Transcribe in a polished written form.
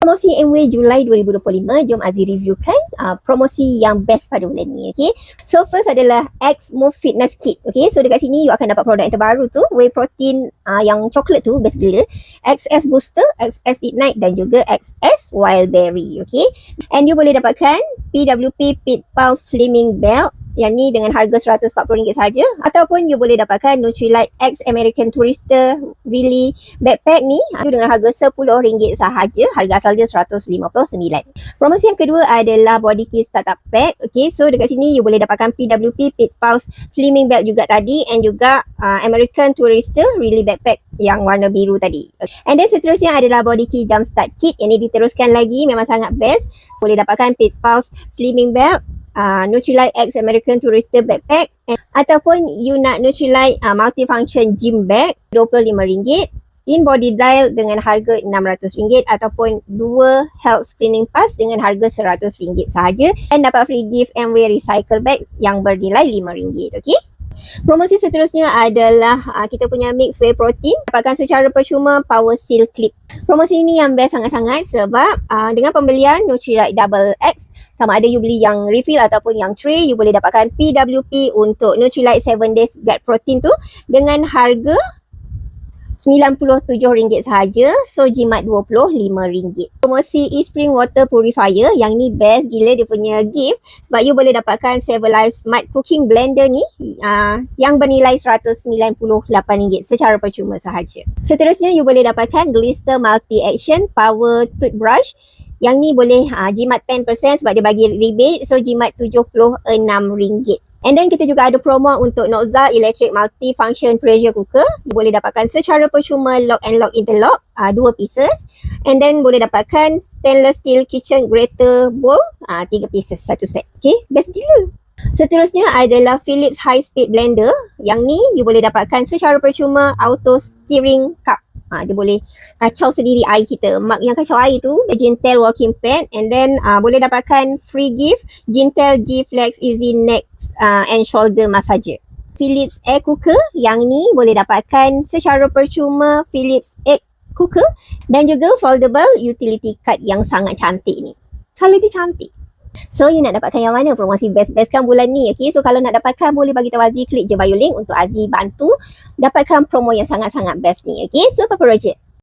Promosi MW Julai 2025, jom Aziz reviewkan promosi yang best pada bulan ni, okay. So first adalah X Move Fitness Kit, okay. So dekat sini you akan dapat produk yang terbaru tu, whey protein yang coklat tu, best gila, XS Booster, XS Ignite dan juga XS Wild Berry, okay. And you boleh dapatkan PWP Fit Pulse Slimming Belt yang ni dengan harga RM140 saja, ataupun you boleh dapatkan Nutrilite X American Tourister Really Backpack ni dengan harga RM10 sahaja, harga asal dia RM159. Promosi yang kedua adalah Body Key Startup Pack, okay. So dekat sini you boleh dapatkan PWP Fit Pulse Slimming Belt juga tadi, and juga American Tourister Really Backpack yang warna biru tadi. And then seterusnya adalah Body Key Jumpstart Kit, yang ni diteruskan lagi, memang sangat best. Boleh dapatkan Fit Pulse Slimming Belt, Nutrilite X American Tourister Backpack, ataupun you nak Nutrilite Multifunction Gym Bag RM25, In Body Dial dengan harga RM600, ataupun 2 Health Screening Pass dengan harga RM100 sahaja, dan dapat free gift MW Recycle Bag yang bernilai RM5, okay. Promosi seterusnya adalah kita punya mix whey protein, dapatkan secara percuma Power Seal Clip. Promosi ini yang best sangat-sangat sebab dengan pembelian Nutrilite Double X, sama ada you beli yang refill ataupun yang tray, you boleh dapatkan PWP untuk Nutrilite 7 Days Gut Protein tu dengan harga RM97 sahaja, so jimat RM25. Promosi E-Spring Water Purifier, yang ni best gila dia punya gift, sebab you boleh dapatkan Savalife Smart Cooking Blender ni yang bernilai RM198 secara percuma sahaja. Seterusnya you boleh dapatkan Glister Multi Action Power Toothbrush, yang ni boleh jimat 10% sebab dia bagi rebate, so jimat RM76. And then kita juga ada promo untuk Noxa Electric Multi-Function Pressure Cooker. Boleh dapatkan secara percuma lock and lock interlock 2 pieces. And then boleh dapatkan Stainless Steel Kitchen Grater Bowl 3 pieces, 1 set. Okay, best gila. Seterusnya adalah Philips High Speed Blender. Yang ni you boleh dapatkan secara percuma Auto Steering Cup. Dia boleh kacau sendiri air kita. Mak yang kacau air tu Gintel Walking Pad, and then boleh dapatkan free gift Gintel G Flex Easy Neck and Shoulder Massager. Philips Air Cooker, yang ni boleh dapatkan secara percuma Philips Egg Cooker, dan juga foldable utility card yang sangat cantik ni. Kalau dia cantik. So you nak dapatkan yang mana promosi best-best kan bulan ni, okay? So kalau nak dapatkan boleh bagi tahu Aziz, klik je bio link untuk Aziz bantu dapatkan promo yang sangat-sangat best ni, okay? So apa projek?